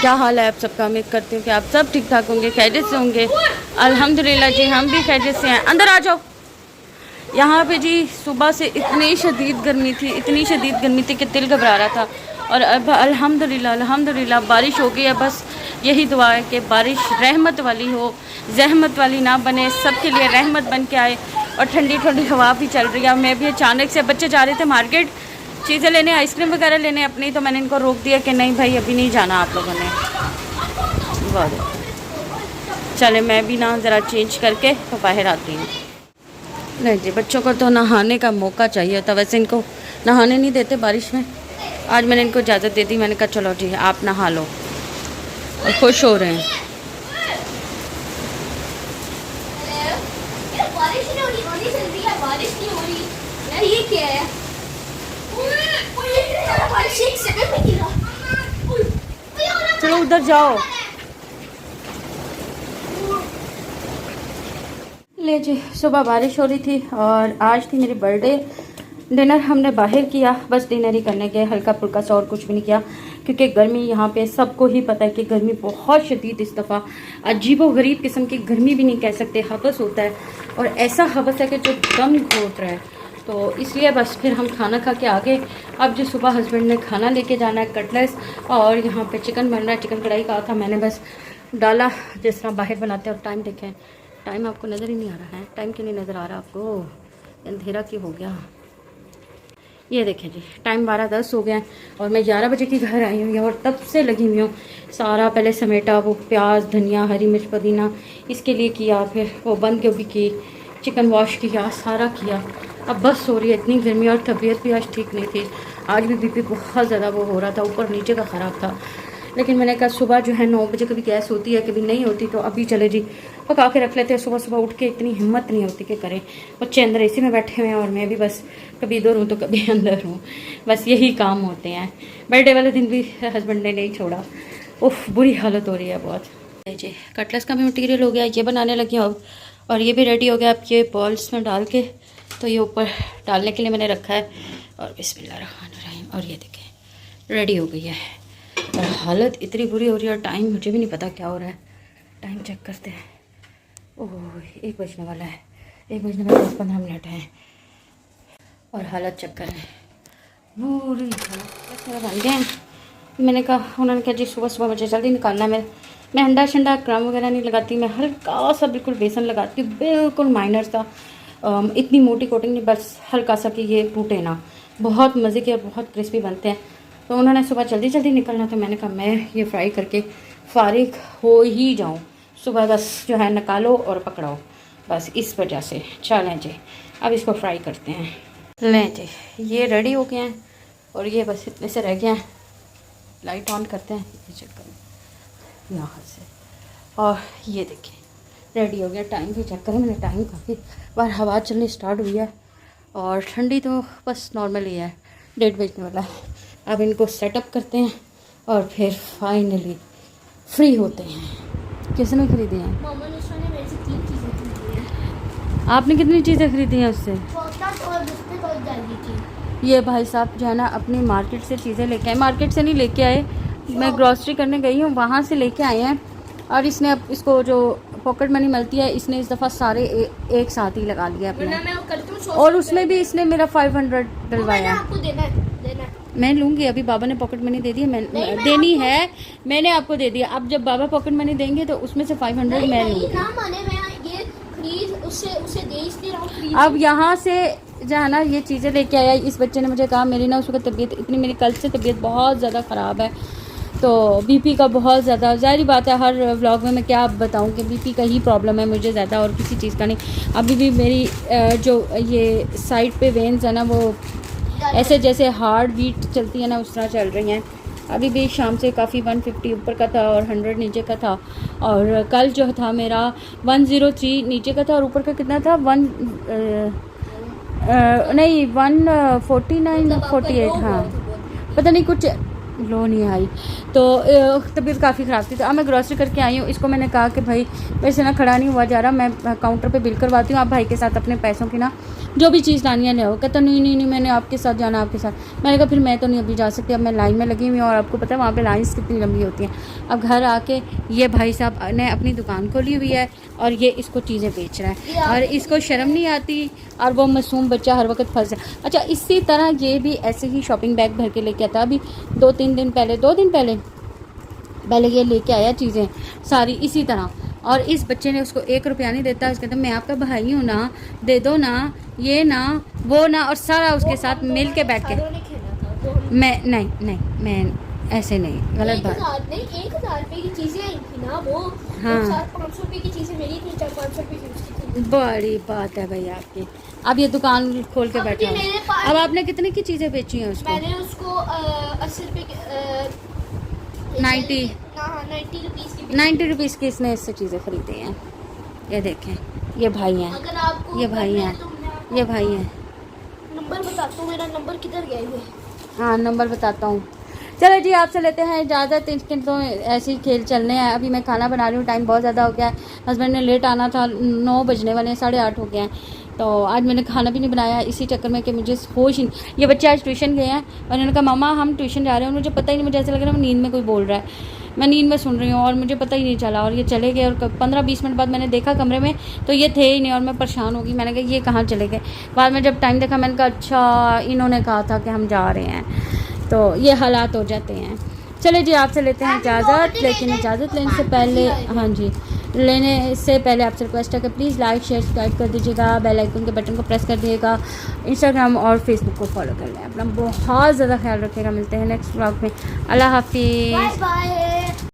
क्या हाल है आप सबका। उम्मीद करती हूँ कि आप सब ठीक ठाक होंगे, खैरियत से होंगे। अल्हम्दुलिल्लाह जी, हम भी खैरियत से हैं। अंदर आ जाओ। यहाँ पे जी सुबह से इतनी शदीद गर्मी थी, इतनी शदीद गर्मी थी कि दिल घबरा रहा था। और अब अल्हम्दुलिल्लाह बारिश हो गई है। बस यही दुआ है कि बारिश रहमत वाली हो, जहमत वाली ना बने, सबके लिए रहमत बन के आए। और ठंडी ठंडी हवा भी चल रही है। मैं भी अचानक से, बच्चे जा रहे थे मार्केट चीज़ें लेने, आइसक्रीम वगैरह लेने अपनी, तो मैंने इनको रोक दिया कि नहीं भाई अभी नहीं जाना आप लोगों ने। चले मैं भी ना ज़रा चेंज करके तो बाहर आती हूँ। नहीं जी, बच्चों को तो नहाने का मौका चाहिए होता, वैसे इनको नहाने नहीं देते बारिश में। आज मैंने इनको इजाज़त दे दी, मैंने कहा चलो जी आप नहा लो, और खुश हो रहे हैं। ये क्या है? चलो उधर जाओ। ले जी, सुबह बारिश हो रही थी और आज थी मेरी बर्थडे। डिनर हमने बाहर किया, बस डिनर ही करने गए, हल्का फुल्का सा, और कुछ भी नहीं किया। क्योंकि गर्मी यहाँ पे सबको ही पता है कि गर्मी बहुत शदीद, इस दफ़ा अजीबो गरीब किस्म की गर्मी भी नहीं कह सकते, हवस होता है। और ऐसा हवस है कि जो दम घोट रहा है। तो इसलिए बस फिर हम खाना खा के आ गए। अब जो सुबह हस्बैंड ने खाना लेके जाना है, कटलेस, और यहाँ पे चिकन बन रहा है। चिकन कढ़ाई कहा था मैंने, बस डाला जिस तरह बाहर बनाते हैं। और टाइम देखें, टाइम आपको नज़र ही नहीं आ रहा है। टाइम क्यों नहीं नज़र आ रहा आपको? अंधेरा क्यों हो गया? ये देखें जी, टाइम 12:10 हो गया है और मैं 11 बजे की घर आई हुई और तब से लगी हुई हूँ। सारा पहले समेटा, वो प्याज, धनिया, हरी मिर्च, पुदीना इसके लिए किया, फिर वो बंद गोभी की, चिकन वॉश किया, सारा किया। अब बस हो रही है, इतनी गर्मी और तबीयत भी आज ठीक नहीं थी। आज भी बीपी बहुत ज़्यादा वो हो रहा था, ऊपर नीचे का ख़राब था। लेकिन मैंने कहा सुबह जो है 9 बजे कभी गैस होती है, कभी नहीं होती, तो अभी चले जी पका के रख लेते हैं। सुबह सुबह उठ के इतनी हिम्मत नहीं होती कि करें। बच्चे अंदर एसी में बैठे हुए हैं और मैं भी बस कभी इधर हूँ तो कभी अंदर हूँ, बस यही काम होते हैं। बर्थडे वाले दिन भी हस्बैंड ने नहीं छोड़ा। उफ, बुरी हालत हो रही है बहुत। जी, कटलेस का भी मटीरियल हो गया, ये बनाने लगी हूँ अब। और ये भी रेडी हो गया। अब ये बॉल्स में डाल के तो ये ऊपर डालने के लिए मैंने रखा है। और बिस्मिल्लाहिर्रहमानिर्रहीम, और ये देखें रेडी हो गई है। और हालत इतनी बुरी हो रही है और टाइम मुझे भी नहीं पता क्या हो रहा है। टाइम चेक करते हैं। ओह, 1 बजने वाला है। 1 बजने में 10-15 मिनट हैं। और हालत चेक करें, बुरी हालत मेरा बन गए हैं। मैंने कहा, उन्होंने कहा जी सुबह सुबह मुझे जल्दी निकालना है। मैं अंडा शंडा क्रम वगैरह नहीं लगाती, मैं हल्का सा बिल्कुल बेसन लगाती हूँ, बिल्कुल माइनर सा, इतनी मोटी कोटिंग नहीं, बस हल्का सा कि ये टूटे ना। बहुत मज़े के और बहुत क्रिस्पी बनते हैं। तो उन्होंने सुबह जल्दी जल्दी निकलना, तो मैंने कहा मैं ये फ्राई करके फारिग हो ही जाऊँ। सुबह बस जो है निकालो और पकड़ाओ, बस इस वजह से। चलें जी, अब इसको फ्राई करते हैं। लें जी, ये रेडी हो गए हैं और ये बस इतने से रह गए हैं। लाइट ऑन करते हैं, ये चेक करें यहाँ से। और ये देखिए रेडी हो गया। टाइम भी चेक करें, मैंने टाइम काफ़ी बार हवा चलनी स्टार्ट हुई है और ठंडी तो बस नॉर्मल ही है, 1:30 बजने वाला है। अब इनको सेटअप करते हैं और फिर फाइनली फ्री होते हैं। किसने खरीदे हैं? मामा ने मेरे से 3 चीजें खरीदी हैं। आपने कितनी चीज़ें खरीदी हैं उससे? चॉकलेट और बिस्किट और जल्दी थी। ये भाई साहब जो है ना अपनी मार्केट से चीज़ें लेके आए। मार्केट से नहीं लेके आए, मैं ग्रॉसरी करने गई हूँ, वहाँ से लेके आए हैं। और इसने अब इसको जो पॉकेट मनी मिलती है, इसने इस दफ़ा सारे एक साथ ही लगा लिया अपने। और उसमें भी इसने मेरा 500 डलवाया। आपको देना है। मैं लूँगी, अभी बाबा ने पॉकेट मनी दे दी है, देनी है, मैंने आपको दे दिया। अब जब बाबा पॉकेट मनी देंगे तो उसमें से 500 मैं लूँगी। अब यहाँ से जो है ना ये चीज़ें लेके आया। इस बच्चे ने मुझे कहा, मेरी ना उसका तबीयत इतनी, मेरी कल से तबीयत बहुत ज़्यादा ख़राब है, तो बीपी का बहुत ज़्यादा, ज़ाहिर बात है हर व्लॉग में मैं क्या बताऊं कि बीपी का ही प्रॉब्लम है मुझे ज़्यादा, और किसी चीज़ का नहीं। अभी भी मेरी जो ये साइड पे वेन्स है ना, वो ऐसे जैसे हार्ट बीट चलती है ना, उस तरह चल रही हैं। अभी भी शाम से काफ़ी 150 ऊपर का था और 100 नीचे का था। और कल जो था मेरा 103 नीचे का था और ऊपर का कितना था, 149 हाँ, पता नहीं कुछ लो नहीं आई। तो तबीयत काफ़ी ख़राब थी। तो अब मैं ग्रॉसरी करके आई हूँ। इसको मैंने कहा कि भाई वैसे ना खड़ा नहीं हुआ जा रहा, मैं काउंटर पे बिल करवाती हूँ, आप भाई के साथ अपने पैसों की ना जो भी चीज़ लानी है ले आओ। कहता नहीं नहीं नहीं मैंने आपके साथ जाना, आपके साथ। मैंने कहा फिर मैं तो नहीं अभी जा सकती, अब मैं लाइन में लगी हुई हूँ और आपको पता है वहाँ पे लाइन्स कितनी लंबी होती हैं। अब घर आके ये भाई साहब ने अपनी दुकान खोली हुई है और ये इसको चीज़ें बेच रहा है और इसको शर्म नहीं आती, और वो मासूम बच्चा हर वक्त फंस जाए। अच्छा, इसी तरह ये भी ऐसे ही शॉपिंग बैग भर के लेके आता, अभी 2-3 दिन पहले ये लेके आया चीज़ें सारी इसी तरह, और इस बच्चे ने उसको 1 रुपया नहीं देता। उसके कहता मैं आपका भाई हूँ ना, दे दो ना, ये ना वो ना, और सारा उसके साथ मिल के बैठ के। मैं मैं ऐसे नहीं, गलत बात। 1,000 रुपए की चीजें आई थी ना वो। हाँ। 400-500 रुपए की चीजें मेरी थी, 400-500 रुपए की उसकी थी। बड़ी बात है भाई आपकी। अब ये दुकान खोल के अब बैठा जी मेरे है। पास- अब आपने कितने की चीज़ें बेची हैं उसको? मैंने उसको 80 रुपए की 90 90 रुपीस की 90 रुपीज़ की इसने इससे चीज़ें खरीदी हैं। ये देखें, ये भाई हैं, अगर आपको ये भाई करना है हैं, तो मैं आपको ये भाई हैं। नंबर बताता हूँ, मेरा नंबर किधर गया ये। हाँ, नंबर बताता हूँ। चलो जी, आपसे लेते हैं इजाज़त। इसके तो ऐसे ही खेल चलने हैं। अभी मैं खाना बना रही हूँ, टाइम बहुत ज़्यादा हो गया है। हस्बैंड ने लेट आना था, 9 बजने वाले हैं, 8:30 हो गए हैं। तो आज मैंने खाना भी नहीं बनाया इसी चक्कर में कि मुझे होश ही नहीं। ये बच्चे आज ट्यूशन गए हैं और उन्होंने कहा मामा हम ट्यूशन जा रहे हैं, मुझे पता ही नहीं, मुझे ऐसा लग रहा है मैं नींद में कोई बोल रहा है, मैं नींद में सुन रही हूँ और मुझे पता ही नहीं चला, और ये चले गए। और 15-20 मिनट बाद मैंने देखा कमरे में तो ये थे ही नहीं, और मैं परेशान हो गई। मैंने कहा ये कहाँ चले गए। बाद में जब टाइम देखा मैंने कहा अच्छा इन्होंने कहा था कि हम जा रहे हैं, तो ये हालात हो जाते हैं। चले जी, आपसे लेते हैं इजाज़त, लेकिन इजाज़त लेने से पहले, हाँ जी, लेने से पहले आपसे रिक्वेस्ट है कि प्लीज़ लाइक शेयर सब्सक्राइब कर दीजिएगा, बेल आइकन के बटन को प्रेस कर दीजिएगा, इंस्टाग्राम और फेसबुक को फॉलो कर लें। अपना बहुत ज़्यादा ख्याल रखिएगा। मिलते हैं नेक्स्ट व्लॉग में। अल्लाह हाफिज़। Bye bye.